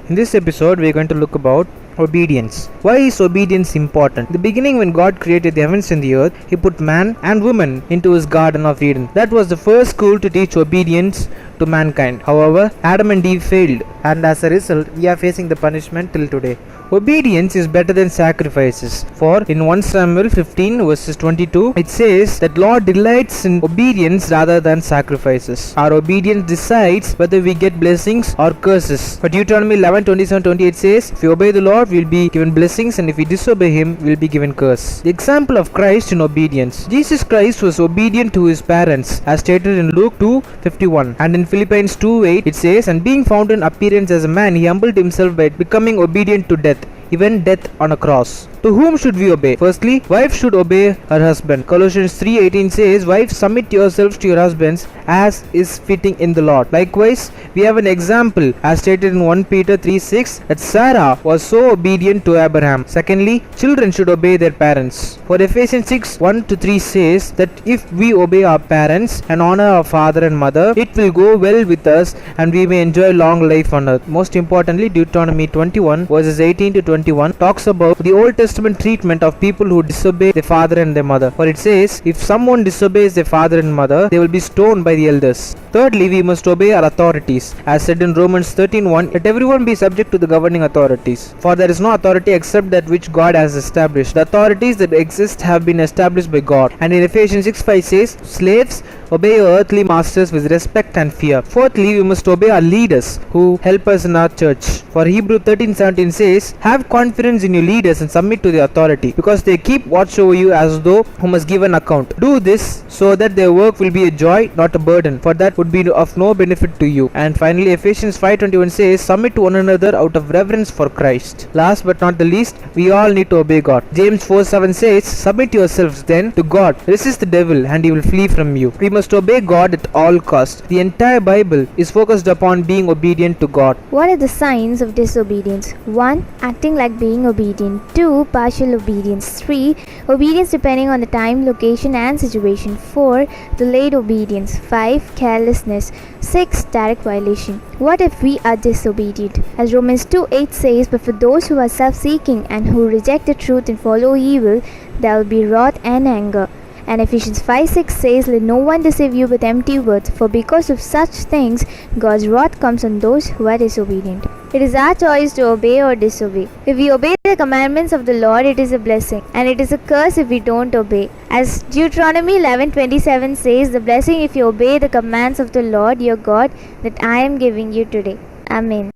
In this episode, we are going to look about obedience. Why is obedience important? In the beginning, when God created the heavens and the earth, He put man and woman into His Garden of Eden. That was the first school to teach obedience to mankind. However, Adam and Eve failed, and as a result, we are facing the punishment till today. Obedience is better than sacrifices. For in 1 Samuel 15 verses 22, it says that Lord delights in obedience rather than sacrifices. Our obedience decides whether we get blessings or curses. But Deuteronomy 11:27-28 says, if we obey the Lord, we will be given blessings, and if we disobey Him, we will be given curse. The example of Christ in obedience. Jesus Christ was obedient to His parents, as stated in Luke 2:51, and in Philippians 2:8 it says, and being found in appearance as a man, He humbled Himself by becoming obedient to death, even death on a cross. To whom should we obey? Firstly, wife should obey her husband. Colossians 3:18 says, wives, submit yourselves to your husbands as is fitting in the Lord. Likewise, we have an example as stated in 1 Peter 3:6 that Sarah was so obedient to Abraham. Secondly, children should obey their parents. For Ephesians 6:1-3 says that if we obey our parents and honor our father and mother, it will go well with us and we may enjoy long life on earth. Most importantly, Deuteronomy 21 verses 18-21 talks about the Old Testament treatment of people who disobey their father and their mother. For it says, if someone disobeys their father and mother, they will be stoned by the elders. Thirdly, we must obey our authorities. As said in Romans 13:1, let everyone be subject to the governing authorities. For there is no authority except that which God has established. The authorities that exist have been established by God. And in Ephesians 6:5 says, slaves, obey your earthly masters with respect and fear. Fourthly, we must obey our leaders who help us in our church. For Hebrews 13:17 says, have confidence in your leaders and submit to the authority, because they keep watch over you as though who must give an account. Do this so that their work will be a joy, not a burden, for that would be of no benefit to you. And finally, Ephesians 5:21 says, submit to one another out of reverence for Christ. Last but not the least, we all need to obey God. James 4:7 says, submit yourselves then to God, resist the devil and he will flee from you. We must obey God at all costs. The entire Bible is focused upon being obedient to God. What are the signs of disobedience? 1. Acting like being obedient. 2. Partial obedience. 3. Obedience depending on the time, location and situation. 4. Delayed obedience. 5. Carelessness. 6. Direct violation. What if we are disobedient? As Romans 2:8 says, but for those who are self-seeking and who reject the truth and follow evil, there will be wrath and anger. And Ephesians 5:6 says, let no one deceive you with empty words, for because of such things God's wrath comes on those who are disobedient. It is our choice to obey or disobey. If we obey the commandments of the Lord, it is a blessing, and it is a curse if we don't obey. As Deuteronomy 11:27 says, the blessing if you obey the commands of the Lord your God that I am giving you today. Amen.